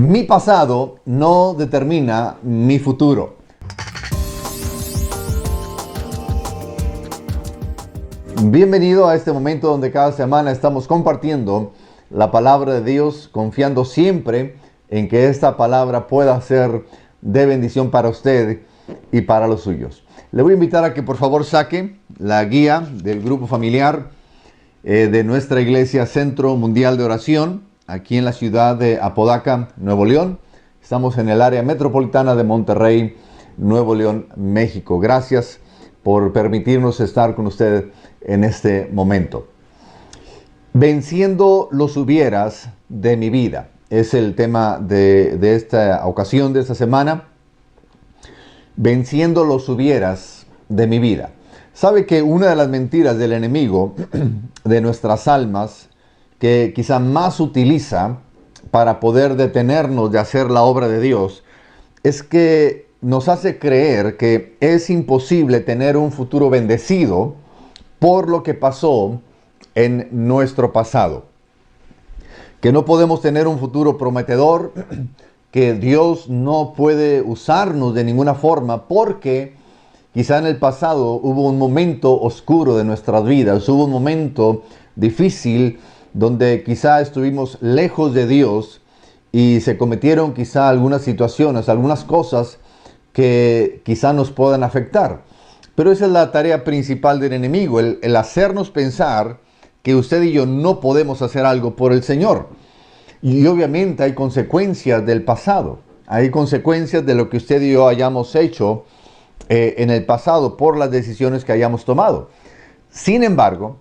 Mi pasado no determina mi futuro. Bienvenido a este momento donde cada semana estamos compartiendo la palabra de Dios, confiando siempre en que esta palabra pueda ser de bendición para usted y para los suyos. Le voy a invitar a que por favor saque la guía del grupo familiar de nuestra iglesia Centro Mundial de Oración, aquí en la ciudad de Apodaca, Nuevo León. Estamos en el área metropolitana de Monterrey, Nuevo León, México. Gracias por permitirnos estar con usted en este momento. Venciendo los hubieras de mi vida. Es el tema de esta ocasión, de esta semana. Venciendo los hubieras de mi vida. Sabe que una de las mentiras del enemigo de nuestras almas, que quizá más utiliza para poder detenernos de hacer la obra de Dios, es que nos hace creer que es imposible tener un futuro bendecido por lo que pasó en nuestro pasado. Que no podemos tener un futuro prometedor, que Dios no puede usarnos de ninguna forma porque quizá en el pasado hubo un momento oscuro de nuestras vidas, hubo un momento difícil donde quizá estuvimos lejos de Dios y se cometieron quizá algunas situaciones, algunas cosas que quizá nos puedan afectar. Pero esa es la tarea principal del enemigo, el hacernos pensar que usted y yo no podemos hacer algo por el Señor. Y obviamente hay consecuencias del pasado, hay consecuencias de lo que usted y yo hayamos hecho en el pasado por las decisiones que hayamos tomado. Sin embargo,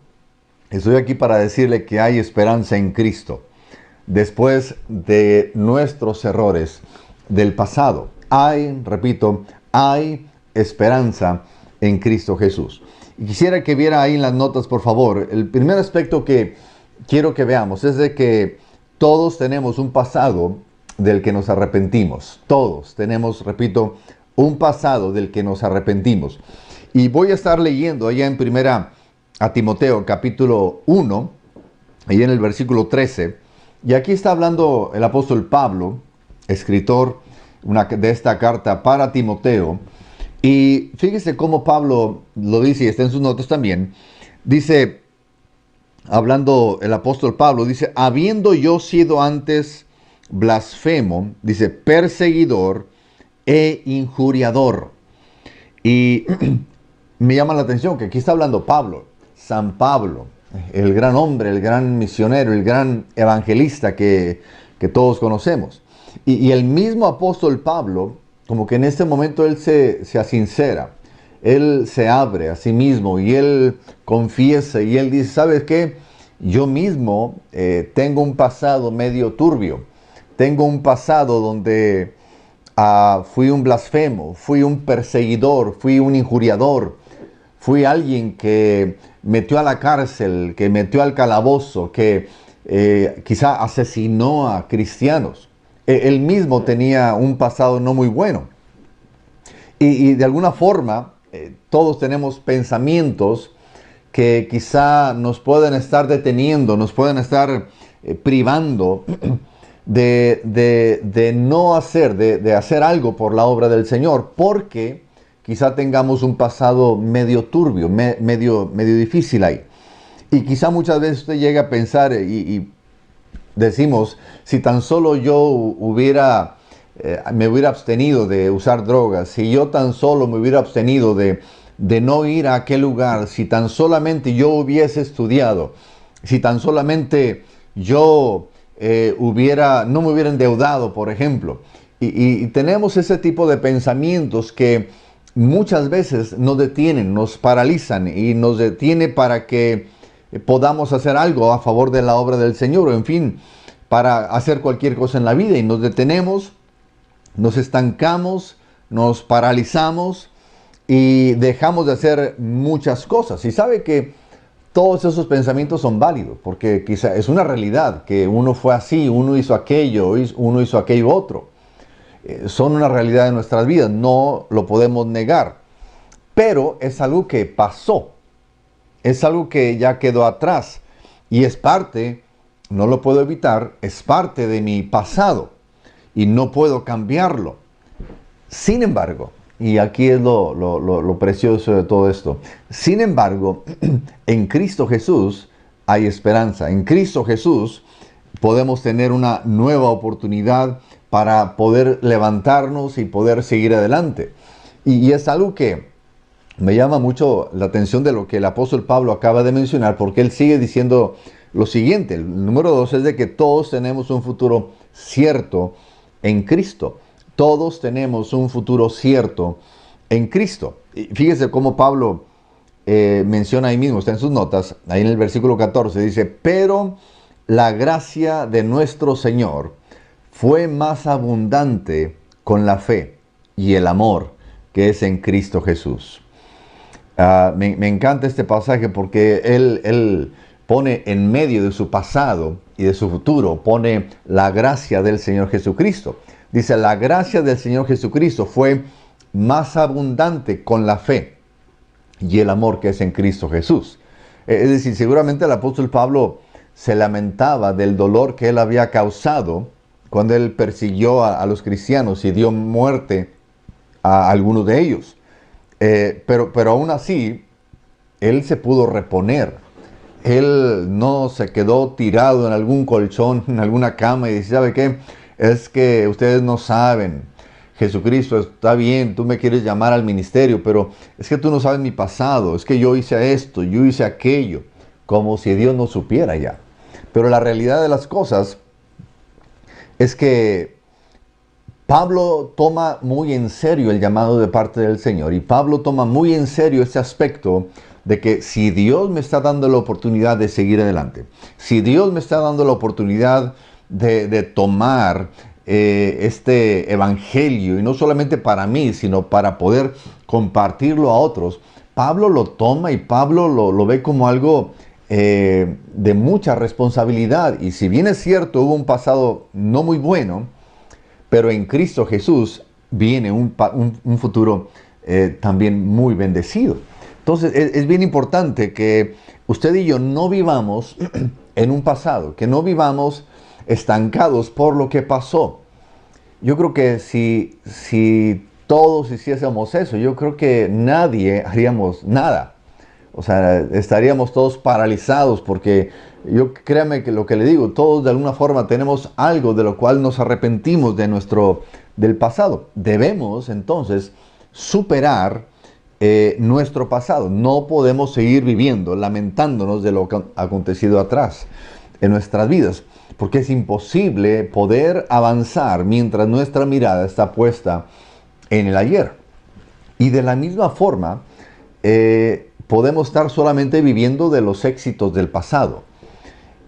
estoy aquí para decirle que hay esperanza en Cristo. Después de nuestros errores del pasado, repito, hay esperanza en Cristo Jesús. Y quisiera que viera ahí en las notas, por favor. El primer aspecto que quiero que veamos es de que todos tenemos un pasado del que nos arrepentimos. Todos tenemos, repito, un pasado del que nos arrepentimos. Y voy a estar leyendo allá en primera a Timoteo, capítulo 1, ahí en el versículo 13. Y aquí está hablando el apóstol Pablo, escritor de esta carta para Timoteo. Y fíjese cómo Pablo lo dice, y está en sus notas también. Dice, hablando el apóstol Pablo, dice, habiendo yo sido antes blasfemo, dice, perseguidor e injuriador. Y me llama la atención que aquí está hablando Pablo, San Pablo, el gran hombre, el gran misionero, el gran evangelista que todos conocemos. Y el mismo apóstol Pablo, como que en este momento él se asincera, él se abre a sí mismo y él confiesa y él dice, ¿sabes qué? Yo mismo tengo un pasado medio turbio, tengo un pasado donde fui un blasfemo, fui un perseguidor, fui un injuriador, fui alguien que metió a la cárcel, que metió al calabozo, que quizá asesinó a cristianos. Él mismo tenía un pasado no muy bueno. Y de alguna forma, todos tenemos pensamientos que quizá nos pueden estar deteniendo, nos pueden estar privando de no hacer, de hacer algo por la obra del Señor, porque quizá tengamos un pasado medio turbio, medio difícil ahí. Y quizá muchas veces usted llega a pensar y decimos, si tan solo yo me hubiera abstenido de usar drogas, si yo tan solo me hubiera abstenido de no ir a aquel lugar, si tan solamente yo hubiese estudiado, si tan solamente yo no me hubiera endeudado, por ejemplo. Y tenemos ese tipo de pensamientos que muchas veces nos detienen, nos paralizan y nos detiene para que podamos hacer algo a favor de la obra del Señor, o en fin, para hacer cualquier cosa en la vida, y nos detenemos, nos estancamos, nos paralizamos y dejamos de hacer muchas cosas. Y sabe que todos esos pensamientos son válidos, porque quizá es una realidad que uno fue así, uno hizo aquello, uno hizo aquello otro. Son una realidad de nuestras vidas, no lo podemos negar. Pero es algo que pasó, es algo que ya quedó atrás y es parte, no lo puedo evitar, es parte de mi pasado. y no puedo cambiarlo. Sin embargo, y aquí es lo precioso de todo esto, sin embargo, en Cristo Jesús hay esperanza. En Cristo Jesús podemos tener una nueva oportunidad para poder levantarnos y poder seguir adelante. Y es algo que me llama mucho la atención de lo que el apóstol Pablo acaba de mencionar, porque él sigue diciendo lo siguiente. El número 2 es de que todos tenemos un futuro cierto en Cristo. Todos tenemos un futuro cierto en Cristo. Y fíjese cómo Pablo menciona ahí mismo, está en sus notas, ahí en el versículo 14, dice, pero la gracia de nuestro Señor fue más abundante con la fe y el amor que es en Cristo Jesús. Me encanta este pasaje porque él pone en medio de su pasado y de su futuro, pone la gracia del Señor Jesucristo. Dice, la gracia del Señor Jesucristo fue más abundante con la fe y el amor que es en Cristo Jesús. Es decir, seguramente el apóstol Pablo se lamentaba del dolor que él había causado cuando él persiguió a los cristianos y dio muerte a algunos de ellos. Pero aún así, él se pudo reponer. Él no se quedó tirado en algún colchón, en alguna cama y dice, ¿sabe qué? Es que ustedes no saben. Jesucristo, está bien, tú me quieres llamar al ministerio, pero es que tú no sabes mi pasado. Es que yo hice esto, yo hice aquello. Como si Dios no supiera ya. Pero la realidad de las cosas es que Pablo toma muy en serio el llamado de parte del Señor. Y Pablo toma muy en serio este aspecto de que si Dios me está dando la oportunidad de seguir adelante, si Dios me está dando la oportunidad de tomar este evangelio, y no solamente para mí, sino para poder compartirlo a otros, Pablo lo toma y Pablo lo ve como algo de mucha responsabilidad. Y si bien es cierto, hubo un pasado no muy bueno, pero en Cristo Jesús viene un futuro también muy bendecido. Entonces es bien importante que usted y yo no vivamos en un pasado, que no vivamos estancados por lo que pasó. Yo creo que si todos hiciésemos eso, yo creo que nadie haríamos nada. O sea, estaríamos todos paralizados porque créame que lo que le digo, todos de alguna forma tenemos algo de lo cual nos arrepentimos del pasado. Debemos entonces superar nuestro pasado. No podemos seguir viviendo, lamentándonos de lo que ha acontecido atrás en nuestras vidas, porque es imposible poder avanzar mientras nuestra mirada está puesta en el ayer. Y de la misma forma, podemos estar solamente viviendo de los éxitos del pasado.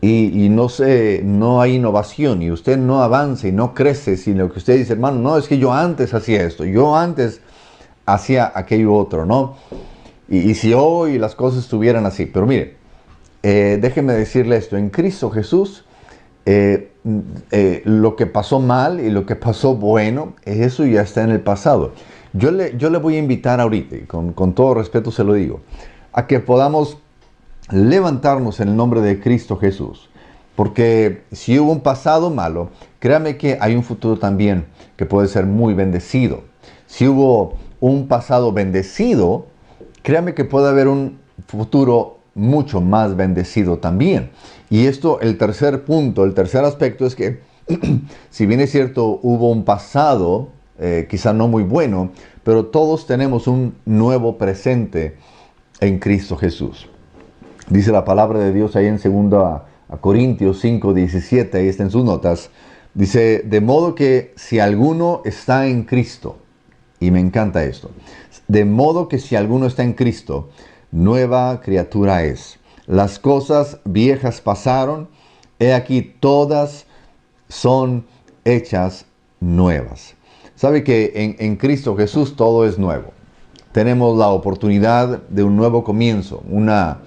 Y no hay innovación, y usted no avanza y no crece, sino que usted dice, hermano, no, es que yo antes hacía esto, yo antes hacía aquello otro, ¿no? Y si hoy las cosas estuvieran así. Pero mire, déjeme decirle esto, en Cristo Jesús, lo que pasó mal y lo que pasó bueno, eso ya está en el pasado. Yo le voy a invitar ahorita, y con todo respeto se lo digo, a que podamos levantarnos en el nombre de Cristo Jesús. Porque si hubo un pasado malo, créame que hay un futuro también que puede ser muy bendecido. Si hubo un pasado bendecido, créame que puede haber un futuro mucho más bendecido también. Y esto, el tercer punto, el tercer aspecto es que, si bien es cierto, hubo un pasado, quizá no muy bueno, pero todos tenemos un nuevo presente en Cristo Jesús. Dice la palabra de Dios ahí en 2 Corintios 5, 17, ahí está en sus notas. Dice, de modo que si alguno está en Cristo, y me encanta esto, de modo que si alguno está en Cristo, nueva criatura es. Las cosas viejas pasaron, he aquí todas son hechas nuevas. ¿Sabe que en Cristo Jesús todo es nuevo? Tenemos la oportunidad de un nuevo comienzo, una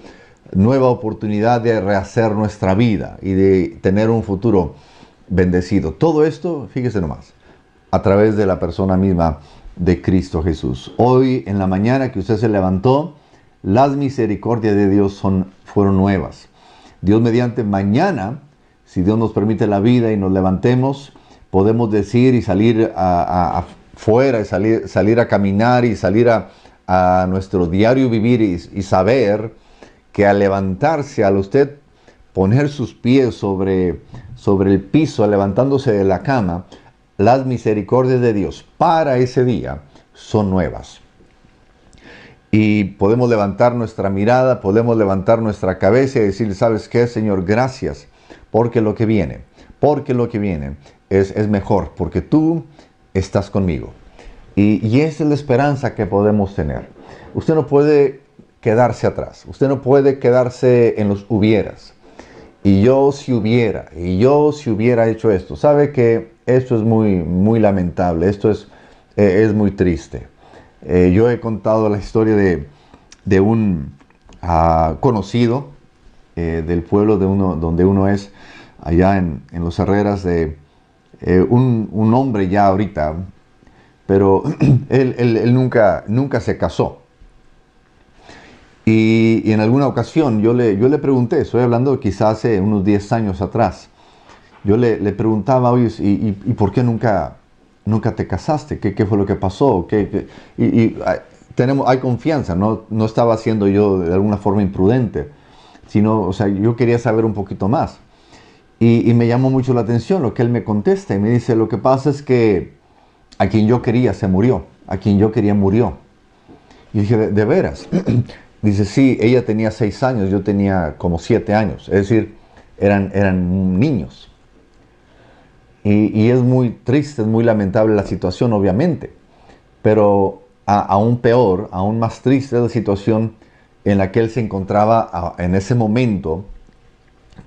nueva oportunidad de rehacer nuestra vida y de tener un futuro bendecido. Todo esto, fíjese nomás, a través de la persona misma de Cristo Jesús. Hoy en la mañana que usted se levantó, las misericordias de Dios fueron nuevas. Dios mediante mañana, si Dios nos permite la vida y nos levantemos, podemos decir y salir afuera, y salir a caminar y salir a nuestro diario vivir y saber que al levantarse, al usted poner sus pies sobre el piso, levantándose de la cama, las misericordias de Dios para ese día son nuevas. Y podemos levantar nuestra mirada, podemos levantar nuestra cabeza y decir, ¿sabes qué, Señor? Gracias, porque lo que viene es mejor, porque tú estás conmigo. Y esa es la esperanza que podemos tener. Usted no puede quedarse atrás, usted no puede quedarse en los hubieras. Y yo si hubiera hecho esto. Sabe que esto es muy lamentable, esto es muy triste. Yo he contado la historia de un conocido del pueblo donde uno es, allá en Los Herreras, de un hombre ya ahorita, pero él nunca se casó. Y en alguna ocasión yo le pregunté, estoy hablando quizás hace unos 10 años atrás, yo le preguntaba, oye, ¿y por qué nunca te casaste? ¿Qué fue lo que pasó? Hay confianza, no estaba siendo yo de alguna forma imprudente, sino, o sea, yo quería saber un poquito más. Y me llamó mucho la atención lo que él me contesta y me dice, lo que pasa es que a quien yo quería se murió, a quien yo quería murió. Y dije, ¿de veras? Dice, sí, ella tenía 6 años, yo tenía como 7 años. Es decir, eran niños. Y es muy triste, es muy lamentable la situación, obviamente. Pero aún peor, aún más triste es la situación en la que él se encontraba en ese momento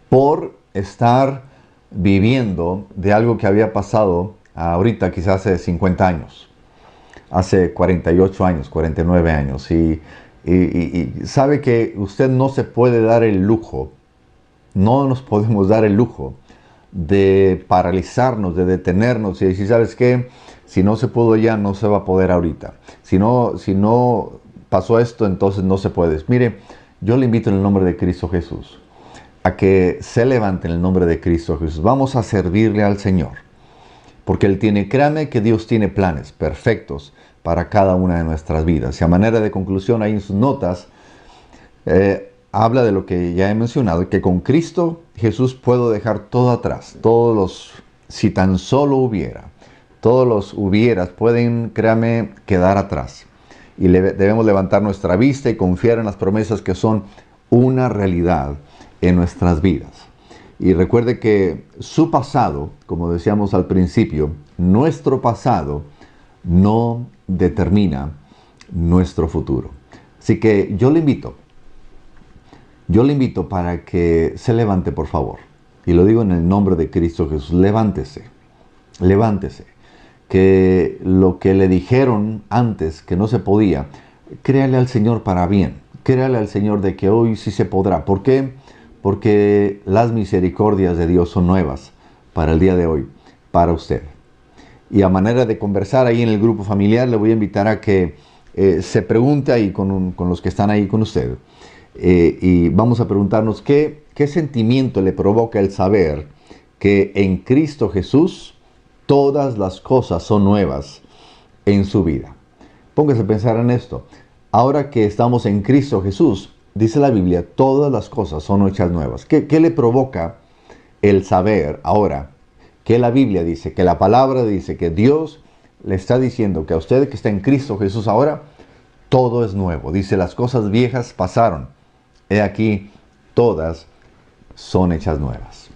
por estar viviendo de algo que había pasado ahorita, quizás hace 50 años. Hace 48 años, 49 años. Y sabe que usted no se puede dar el lujo, no nos podemos dar el lujo de paralizarnos, de detenernos y decir, ¿sabes qué? Si no se pudo ya, no se va a poder ahorita. Si no pasó esto, entonces no se puede. Mire, yo le invito en el nombre de Cristo Jesús a que se levante en el nombre de Cristo Jesús. Vamos a servirle al Señor. Porque créame que Dios tiene planes perfectos para cada una de nuestras vidas. Y a manera de conclusión, ahí en sus notas, habla de lo que ya he mencionado, que con Cristo Jesús puedo dejar todo atrás. Si tan solo hubiera, todos los hubieras pueden, créame, quedar atrás. Y debemos levantar nuestra vista y confiar en las promesas que son una realidad en nuestras vidas. Y recuerde que su pasado, como decíamos al principio, nuestro pasado no determina nuestro futuro. Así que yo le invito para que se levante, por favor. Y lo digo en el nombre de Cristo Jesús, levántese. Que lo que le dijeron antes que no se podía, créale al Señor para bien. Créale al Señor de que hoy sí se podrá. ¿Por qué? Porque las misericordias de Dios son nuevas para el día de hoy, para usted. Y a manera de conversar ahí en el grupo familiar, le voy a invitar a que se pregunte ahí con los que están ahí con usted. Y vamos a preguntarnos qué sentimiento le provoca el saber que en Cristo Jesús todas las cosas son nuevas en su vida. Póngase a pensar en esto. Ahora que estamos en Cristo Jesús, dice la Biblia, todas las cosas son hechas nuevas. ¿Qué le provoca el saber ahora que la Biblia dice, que la palabra dice, que Dios le está diciendo que a usted que está en Cristo Jesús ahora, todo es nuevo? Dice, las cosas viejas pasaron. He aquí, todas son hechas nuevas.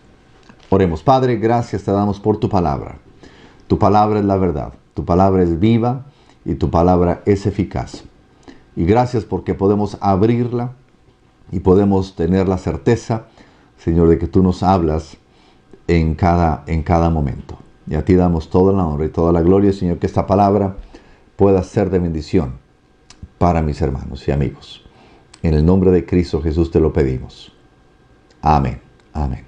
Oremos. Padre, gracias te damos por tu palabra. Tu palabra es la verdad. Tu palabra es viva y tu palabra es eficaz. Y gracias porque podemos abrirla y podemos tener la certeza, Señor, de que tú nos hablas en cada momento. Y a ti damos toda la honra y toda la gloria, Señor, que esta palabra pueda ser de bendición para mis hermanos y amigos. En el nombre de Cristo Jesús te lo pedimos. Amén. Amén.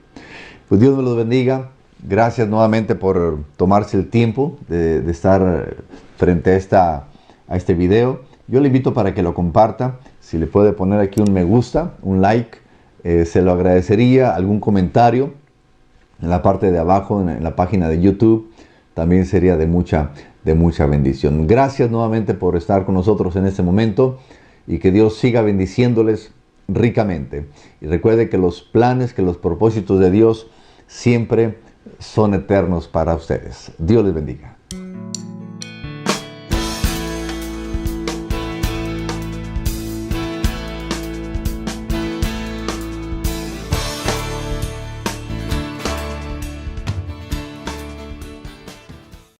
Pues Dios me los bendiga. Gracias nuevamente por tomarse el tiempo de estar frente a este video. Yo le invito para que lo comparta. Si le puede poner aquí un me gusta, un like, se lo agradecería. Algún comentario en la parte de abajo, en la página de YouTube. también sería de mucha bendición. Gracias nuevamente por estar con nosotros en este momento y que Dios siga bendiciéndoles ricamente. Y recuerde que los planes, que los propósitos de Dios siempre son eternos para ustedes. Dios les bendiga.